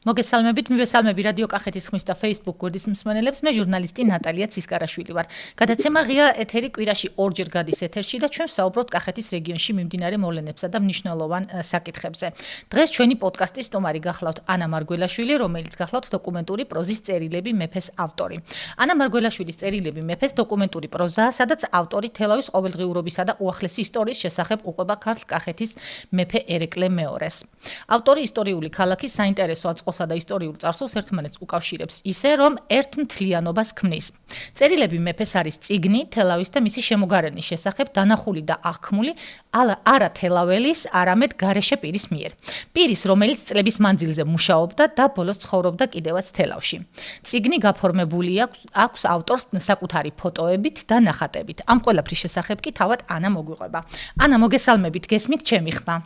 მოგესალმებით, მივესალმები რადიო კახეთის ხმის და Facebook გვერდის მსმენელებს. მე ჟურნალისტი ნატალია ცისკარაშვილი ვარ. გადაცემა ღია ეთერი კვირაში ორჯერ გადის ეთერში და ჩვენ ვსაუბრობთ კახეთის რეგიონში მიმდინარე მოვლენებსა და მნიშვნელოვან საკითხებზე. დღეს ჩვენი პოდკასტის სტუმარი გახლავთ ანა მარგველაშვილი, რომელიც გახლავთ დოკუმენტური პროზის წერილები მეფეს ავტორი. ანა მარგველაშვილის წერილები მეფეს დოკუმენტური პროზაა, სადაც ავტორი თელავის ყოველდღიურობისა და უახლესი ისტორიის შესახებ უყვება ქართლ კახეთის მეფე ერეკლე მეორეს. ავტორი ისტორიული ქალაქის საინტერესო აწყოსა და ისტორიულ წარსულს ერთმანეთს უკავშირებს ისე, რომ ერთ მთლიანობას ქმნის. წერილები მეფეს არის წიგნი თელავის და მისი შემოგარენის შესახებ დანახული და აღქმული არა თელაველის, არამედ გარეშე პირის მიერ. პირის, რომელიც წლების მანძილზე მუშაობდა და ბოლოს ცხოვრობდა კიდევაც თელავში. წიგნი გაფორმებული აქვს ავტორს საკუთარი ფოტოებით და ნახატებით. ამ ყველაფრის შესახებ კი თავად ანა მოგვიყვება. ანა, მოგესალმებით, გესმით ჩემი ხმა?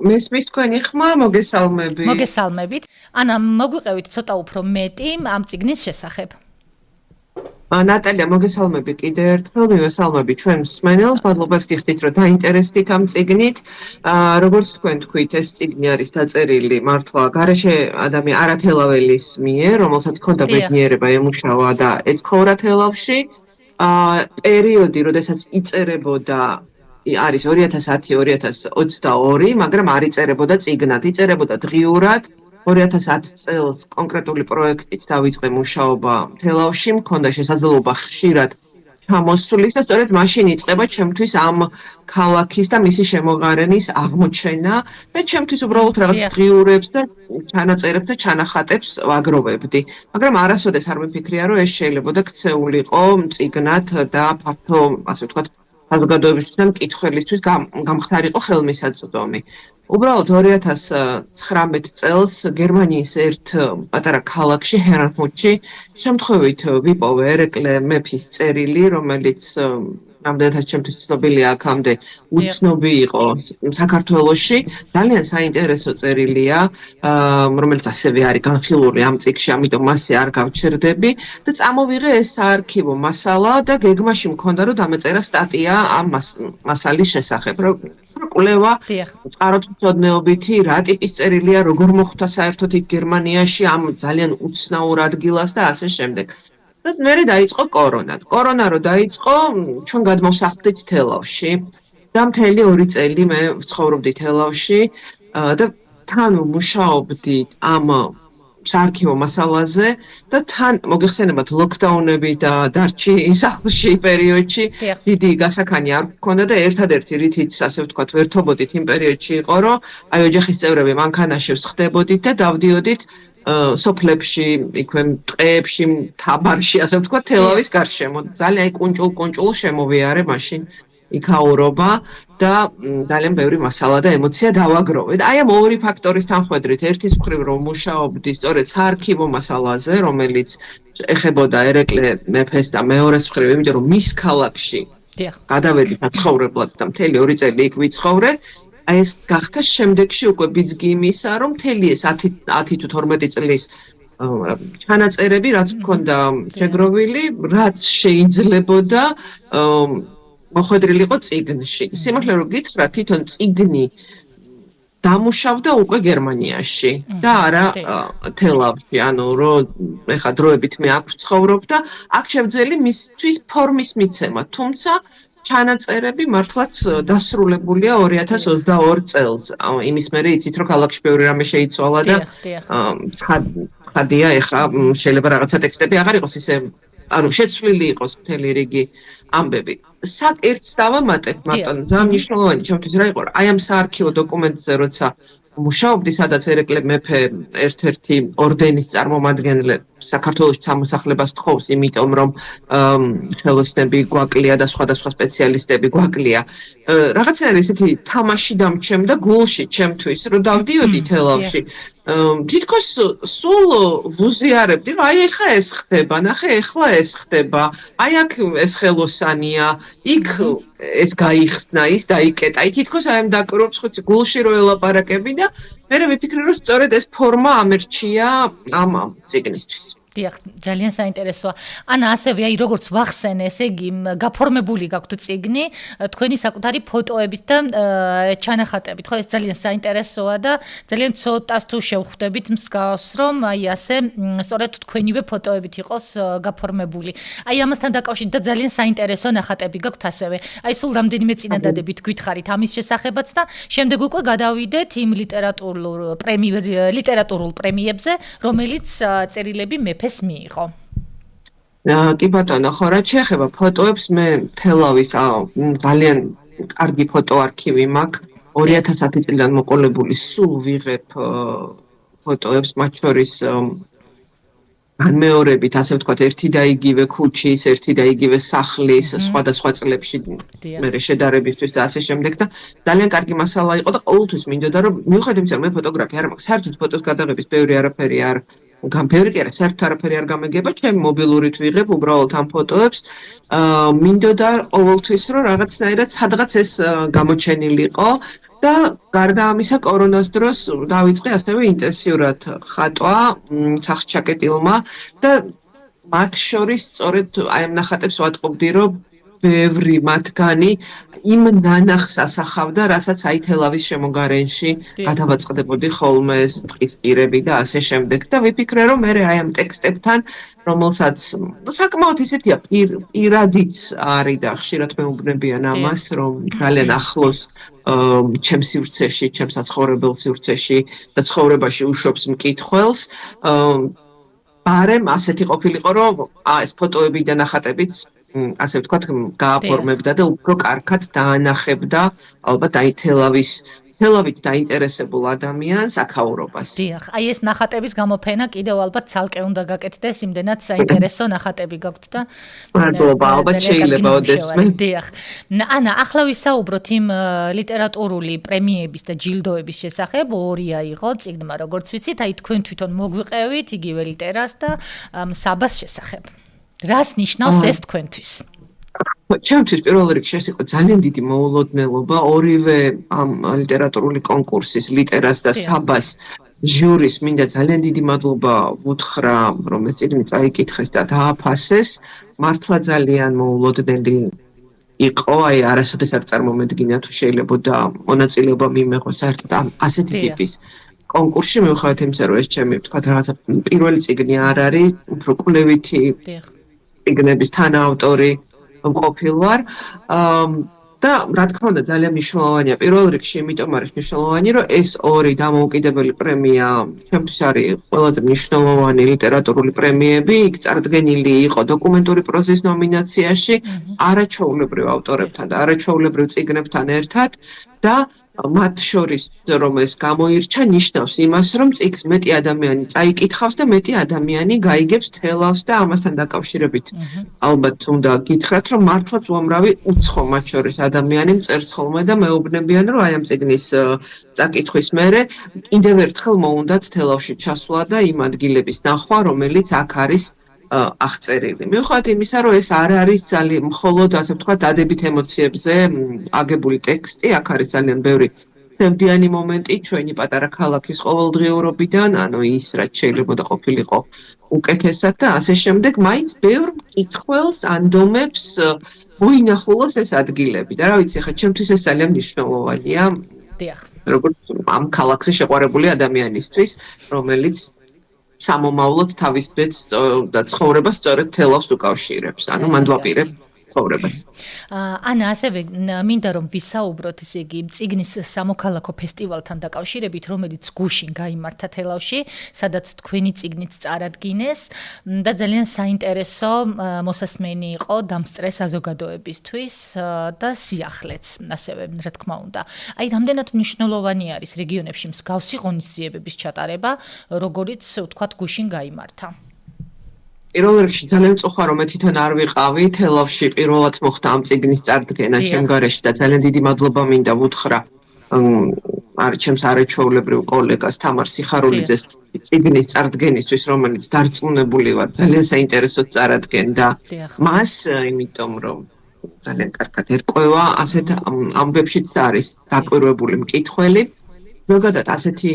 მესმის თქვენი ხმა, მოგესალმებით. მოგესალმებით. ანა, მოგვიყევით ცოტა უფრო მეტი ამ წიგნის შესახებ. ნატალია, მოგესალმები კიდევ ერთხელ, მივესალმები ჩვენ მსმენელს, მადლობას გიხდით, რომ დაინტერესდით ამ წიგნით. როგორც თქვენ თქვით, ეს წიგნი არის დაწერილი მართლა გარეშე არათელაველის მიერ, რომელსაც ჰქონდა ბედნიერება ემუშავა და ეცხოვრა თელავში. პერიოდი, როდესაც იწერებოდა არის 2010-2022, მაგრამ არ იწერებოდა წიგნად, იწერებოდა დღიურად. 2010 წელს კონკრეტული პროექტით დავიწყე მუშაობა თელავში, მქონდა შესაძლებლობა ხშირად ჩამოსulis და სწორედ მაშინ იწყება ჩემთვის ამ ქალაქის და მისი შემოგარენის აღმოჩენა და ჩემთვის უბრალოდ რაღაც დღიურებს და ჩანაწერებს და ჩანახატებს ვაგროვებდი. მაგრამ არასოდეს არ მიფიქრია, რომ ეს შეიძლება და ქცეულიყო წიგნად და ფართო, ასე ვთქვათ, საზოგადოებისთვის და მკითხველისთვის გამხდარიყო ხელმისაწვდომი. უბრალოდ 2019 წელს გერმანიის ერთ პატარა ქალაქში ჰერანჰუთში შემთხვევით ვიპოვე ერეკლე მეფის წერილი, რომელიც რამდენადაც ჩემთვის ცნობილია აქამდე უცნობი იყო საქართველოში. ძალიან საინტერესო წერილია, რომელიც ასევე არის განხილული ამ წიგნში, ამიტომ მასზე არ გავჩერდები და წამოვიღე ეს საარქივო მასალა და გეგმაში მქონდა, რომ დამეწერა სტატია ამ მასალის შესახებ. კვლევა წყაროთმცოდნეობითი, რა ტიპის წერილია, როგორ მოხვდა საერთოდ იქ გერმანიაში ამ ძალიან უცნაურ ადგილას და ასე შემდეგ. და მერე დაიწყო კორონა. კორონა რო დაიწყო, ჩვენ გადმოვსახლდით თელავში და მთელი 2 წელი მე ვცხოვრობდი თელავში და თან მუშაობდი ამ საარქივო მასალაზე და თან მოგეხსენებათ ლოკდაუნები და დარჩი სახლში პერიოდში დიდი გასაქანი არ გქონდა და ერთადერთი რითიც ასე ვთქვათ ვერთობოდით იმ პერიოდში იყო, რომ აი ოჯახის წევრები მანქანაშევს ხდებოდით და დავდიოდით სოფლებში, იქვე ტყეებში, თაბარში, ასე ვთქვათ, თელავის გარშემო. ძალიან კუნჭულ შემოვიარე მაშინ იქაურობა და ძალიან ბევრი მასალა და ემოცია დავაგროვე. აი ამ ორი ფაქტორის თანხვედრით, ერთის მხრივ რომ მუშაობდი სწორედ საარქივო მასალაზე, რომელიც ეხებოდა ერეკლე მეფეს და მეორეს მხრივ, იმიტომ რომ მის ქალაქში გადავედი საცხოვრებლად და მთელი 2 წელი იქ ვიცხოვრე. აი ეს გახდა შემდეგში უკვე ბიძგი იმისა, რომ მთელი ეს 10 თუ 12 წლის ჩანაწერები, რაც მქონდა შეგროვილი, რაც შეიძლებოდა მოხვედრილიყო წიგნში. სიმართლე რომ გითხრა, თვითონ წიგნი დამუშავდა უკვე გერმანიაში და არა თელავში, ანუ რომ ეხა დროებით მე აქ ვცხოვრობ და აქ შემძელი მისთვის ფორმის მიცემა, თუმცა ჩანაწერები მართლაც დასრულებულია 2022 წელს. იმის მერე იცით, რომ ქალაქში ბევრი რამე შეიცვალა და ცხადია, ეხა შეიძლება რაღაცა ტექსტები აღარ იყოს ისე, ანუ შეცვლილი იყოს მთელი რიგი ამბები. ერთს დავამატებ, მარტო ძალიან მნიშვნელოვანი ჩემთვის რა იყო, აი ამ საარქივო დოკუმენტზე როცა მუშაობდი, სადაც ერეკლე მეფე ერთ-ერთი ორდენის წარმომადგენელი საქართველოს სამოსახლებას თხოვს, იმიტომ რომ ხელოსნები გვაკლია და სხვადასხვა სპეციალისტები გვაკლია. რაღაცნაირი ისეთი თამაში დამჩემდა გულში ჩემთვის, რომ დავდიოდი თელავში. თითქოს სულ ვუზიარებდი, რომ აი ეხლა ეს ხდება, ნახე ეხლა ეს ხდება, აი აქ ეს ხელოსანია, იქ ეს გაიხსნა, ის დაიკეტა. აი თითქოს აი ამ დაკვირვებს ხუთი გულში რო ელაპარაკები და მე ვიფიქრე, რომ სწორედ ეს ფორმა ამერჩია ამ წიგნისთვის. დიახ, ძალიან საინტერესოა. ანა, ასევე აი როგორც ვახსენე, ესე იგი, გაფორმებული გაქვთ წიგნი, თქვენი საკუთარი ფოტოებით და ჩანახატებით, ხო, ეს ძალიან საინტერესოა და ძალიან ცოტას თუ შევხვდებით მსგავს, რომ აი ასე, სწორედ თქვენივე ფოტოებით იყოს გაფორმებული. აი ამასთან დაკავშირებით და ძალიან საინტერესო ნახატები გაქვთ ასევე. აი სულ რამდენიმე წინადადებით გითხარით ამის შესახებაც და შემდეგ უკვე გადავიდეთ იმ ლიტერატურულ პრემიებზე, რომელიც წერილები მეფეს მიიღო. კი ბატონო, ხო, რაც შეეხება ფოტოებს, მე თელავის ძალიან კარგი ფოტოარქივი მაქვს. 2010 წლიდან მოყოლებული სულ ვიღებ ფოტოებს, მათ შორის განმეორებით, ასე ვთქვათ, ერთი და იგივე ქუჩის, ერთი და იგივე სახლის, სხვადასხვა წლებში მე შედარებისთვის და ასე შემდეგ და ძალიან კარგი მასალა იყო და ყოველთვის მინდოდა რომ მიუხედავად იმისა, რომ მე ფოტოგრაფი არ მაქვს, საერთოდ ფოტოს გადაღების ბევრი არაფერი არ გამფევრი კი არა, საერთოდ არაფერი არ გამეგება, ჩემი მობილურით ვიღებ უბრალოდ ამ ფოტოებს. მინდოდა ყოველთვის რომ რაღაცნაირად სადღაც ეს გამოჩენილიყო და გარდა ამისა კორონას დროს დავიწყე ასევე ინტენსიურად ხატვა სახსჩაკეტილმა და მათ შორის სწორედ აი ამ ნახატებს ვატყობდი რომ ბევრი მათგანი იმ ნანახს ასახავდა, რასაც აი თელავის შემოგარენში გადავაწყდებოდი ხოლმე ტყის პირები და ასე შემდეგ და ვიფიქრე რომ მე აი ამ ტექსტებთან რომელსაც საკმაოდ ისეთია პირადიც არის და ხშირად მეუბნებიან ამას რომ ძალიან ახლოს ჩემს სივრცეში, ჩემს საცხოვრებელ სივრცეში და ცხოვრებაში უშვებს მკითხველს ბარემ ასეთი ყოფილიყო რომ ეს ფოტოები და ნახატებიც ასე ვთქვათ, გააფორმებდა და უფრო კარგად დაანახებდა ალბათ აი თელავით დაინტერესებულ ადამიანს აქაურობას. დიახ, აი ეს ნახატების გამოფენა კიდევ ალბათ ცალკე უნდა გაკეთდეს, იმდენად საინტერესო ნახატები გაქვთ და მადლობა, ალბათ შეიძლება ოდესმე. დიახ. ანა, ახლა ვისაუბროთ იმ ლიტერატურული პრემიების და ჯილდოების შესახებ, ორი აიღო წიგნმა, როგორც ვიცით, აი თქვენ თვითონ მოგვიყევით იგივე ლიტერას და საბას შესახებ. რას ნიშნავს ეს თქვენთვის? ჩემთვის პირველ რიგში ეს იყო ძალიან დიდი მოულოდნელობა ორივე ამ ლიტერატურული კონკურსის ლიტერას და საბას ჟურის მინდა ძალიან დიდი მადლობა ვუთხრა რომ ეს წიგნი წაიკითხეს და დააფასეს მართლა ძალიან მოულოდნელი იყო აი არასოდეს არ წარმომედგინა თუ შეიძლება და მონაწილეობა მიმეღო საერთოდ ასეთი ტიპის კონკურსში მიუხედავად იმისა რომ ეს ჩემი ვთქვათ რაღაცა პირველი წიგნი არ არის უფრო კვლევითი წიგნების თანაავტორი ყოფილვარ და რა თქმა უნდა ძალიან მნიშვნელოვანია პირველ რიგში იმიტომ არის მნიშვნელოვანი რომ ეს ორი დამოუკიდებელი პრემია ჩემთვის არის ყველაზე მნიშვნელოვანი ლიტერატურული პრემიები იქ წარდგენილი იყო დოკუმენტური პროზის ნომინაციაში არაჩვეულებრივ ავტორებთან და არაჩვეულებრივ წიგნებთან ერთად და მათ შორის რომ ეს გამოირჩა ნიშნავს იმას რომ წიგნს მეტი ადამიანი წაიკითხავს და მეტი ადამიანი გაიგებს თელავს და ამასთან დაკავშირებით ალბათ უნდა გითხრათ რომ მართლაც უამრავი უცხო მათ შორის ადამიანი მწერს ხოლმე და მეუბნებიან რომ აი ამ წიგნის წაკითხვის მერე კიდევ ერთხელ მოუნდათ თელავში ჩასვლა და იმ ადგილების ნახვა რომელიც აქ არის აღწერილი. მიუხედავად იმისა, რომ ეს არ არის ძალიან მხოლოდ ასე ვთქვათ, დადებით ემოციებზე აგებული ტექსტი, აქ არის ძალიან ბევრი სევდიანი მომენტი ჩვენი პატარა ქალაქის ყოველდღიურობიდან, ანუ ის რაც შეიძლება და ყოფილიყო უკეთესად და ასე შემდეგ, მაინც ბევრ მკითხველს ანდომებს მოინახულოს ეს ადგილები და რა ვიცი, ხა ჩემთვის ეს ძალიან მნიშვნელოვანია. დიახ. როგორც ამ ქალაქზე შეყვარებული ადამიანისთვის, რომელიც სამომავლოდ თავის ბედს და ცხოვრებას სწორედ თელავს უკავშირებს. ანუ მან ვაპირებ ცხოვრებას. ანა, ასევე მინდა რომ ვისაუბროთ, ესე იგი, წიგნის სამოქალაქო ფესტივალთან დაკავშირებით, რომელიც გუშინ გაიმართა თელავში, სადაც თქვენი წიგნიც წარადგინეს და ძალიან საინტერესო მოსასმენი იყო დამსწრე საზოგადოებისთვის და სიახლეც, ასევე, რა თქმა უნდა. აი, რამდენად მნიშვნელოვანი არის რეგიონებში მსგავსი ღონისძიებების ჩატარება, როგორიც ვთქვათ, გუშინ გაიმართა. პირველ რიგში ძალიან მწუხარ რომ მე თვითონ არ ვიყავი თელავში პირველად მოხდა ამ წიგნის წარდგენა ჩემ გარეშე და ძალიან დიდი მადლობა მინდა ვუთხრა ჩემს არაჩვეულებრივ კოლეგას თამარ სიხარულიძეს წიგნის წარდგენისთვის რომელიც დარწმუნებული ვარ ძალიან საინტერესოდ წარადგენდა მას იმიტომ რომ ძალიან კარგად ერკვევა ასეთ ამბებშიც არის დაკვირვებული მკითხველი ზოგადად ასეთი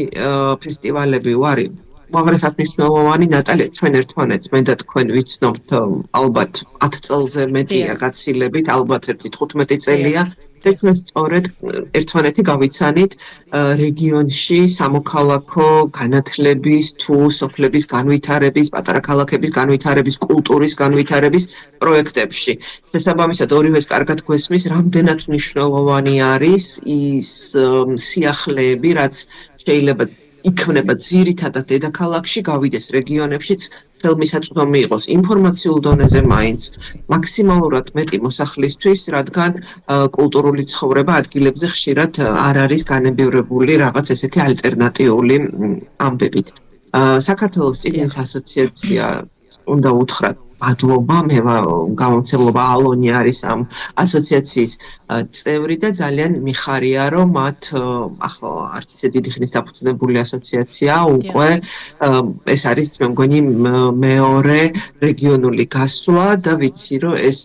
ფესტივალები ვარი უაღრესად მნიშვნელოვანი. ნატალია, ჩვენ ერთმანეთს მე და თქვენ ვიცნობთ ალბათ 10 წელზე მეტია გაცილებით, ალბათ 15 წელია. და ჩვენ სწორედ ერთმანეთი გავიცანით რეგიონში სამოქალაქო განათლების თუ სოფლების განვითარების, პატარა ქალაქების განვითარების, კულტურის განვითარების პროექტებში. შესაბამისად, ორივეს კარგად გვესმის, რამდენად მნიშვნელოვანი არის ის სიახლეები, რაც შეიძლება იქნება ძირითადად დედაქალაქში, გავიდეს რეგიონებშიც, ხელმისაწვდომი იყოს ინფორმაციულ დონეზე მაინც მაქსიმალურად მეტი მოსახლისთვის, რადგან კულტურული ცხოვრება ადგილებზე ხშირად არ არის განებივრებული რაღაც ესეთი ალტერნატიული ამბებით. საქართველოს წიგნის ასოციაცია უნდა უთხრათ მადლობა, მე გამომცემლობა ალონი არის ამ ასოციაციის წევრი და ძალიან მიხარია, რომ მათ ახლა არც ისე დიდი ხნის დაფუძნებული ასოციაციაა, უკვე ეს არის მე მგონი მეორე რეგიონული გასვლა და ვიცი, რომ ეს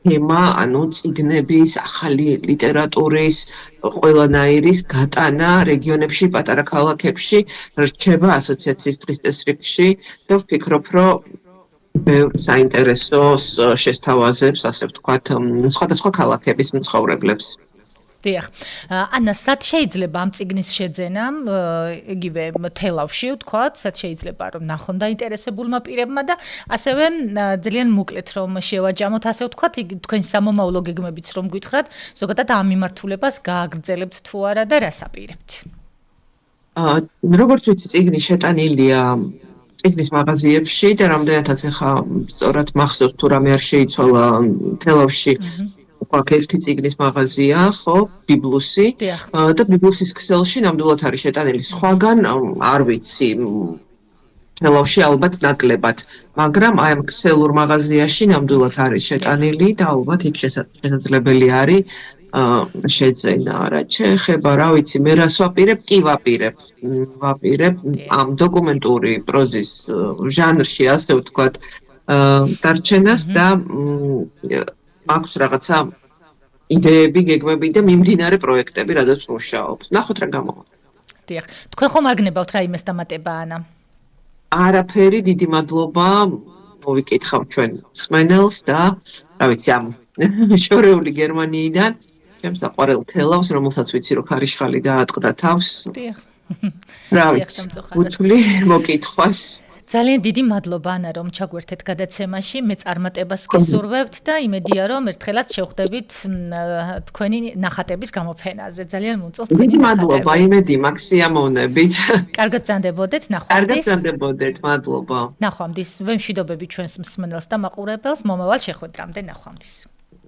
თემა, ანუ წიგნების, ახალი ლიტერატურის, ყველანაირის გატანა რეგიონებში, პატარა ქალაქებში რჩება ასოციაციის დღის წესრიგში და ვფიქრობ, რომ ბევრ საინტერესოს შესთავაზებს, ასე ვთქვათ, სხვადასხვა ქალაქების მცხოვრებლებს. დიახ. ანა, სად შეიძლება ამ წიგნის შეძენა, იგივე თელავში, ვთქვათ, სად შეიძლება რომ ნახონ დაინტერესებულმა პირებმა და ასევე ძალიან მოკლედ რომ შევაჯამოთ, ასე ვთქვათ, თქვენ სამომავლო გეგმებიც რომ გითხრათ, ზოგადად ამ მიმართულებას გააგრძელებთ თუ არა და რას აპირებთ? როგორც ვიცი, წიგნი შეტანილია წიგნის მაღაზიებში და რამდენადაც ახლა სწორად მახსოვს თუ რამე არ შეიცვალა თელავში აქ ერთი წიგნის მაღაზია, ხო, ბიბლუსი და ბიბლუსის ქსელში ნამდვილად არის შეტანილი. სხვაგან არ ვიცი, თელავში ალბათ ნაკლებად, მაგრამ აი ამ ქსელურ მაღაზიაში ნამდვილად არის შეტანილი და ალბათ იქ შესაძლებელი არის შეძენა. რაც შეეხება, რა ვიცი, მე რას ვაპირებ? კი ვაპირებ ამ დოკუმენტური პროზის ჟანრში, ასე ვთქვათ, დარჩენას და აქვს რაღაცა იდეები, გეგმები და მიმდინარე პროექტები, რადგან მუშაობს. ნახოთ რა გამოვა. დიახ. თქვენ ხომ არ გნებავთ რაიმეს დამატება, ანა? არაფერი, დიდი მადლობა. მოვიკითხავ ჩვენ მსმენელს და რა ვიცი, ამ შორეული გერმანიიდან ჩემს საყვარელ თელავს, რომელსაც ვიცი, რომ ქარიშხალი დაატყდა თავს. დიახ. რა ვიცი, უთვლი მოკითხვას. ძალიან დიდი მადლობა ანა რომ ჩაგვერთეთ გადაცემაში. მე წარმატებას გისურვებთ და იმედია რომ ერთხელაც შევხვდებით თქვენი ნახატების გამოფენაზე. ძალიან მომწონს თქვენი დიდი მადლობა, იმედი მაქვს სიამოვნებით. კარგად გრძანდებოდეთ, ნახვამდის. კარგად გრძანდებოდეთ, მადლობა. ნახვამდის. ვემშვიდობები ჩვენს მსმენელს და მაყურებელს. მომავალ შეხვედრამდე, ნახვამდის.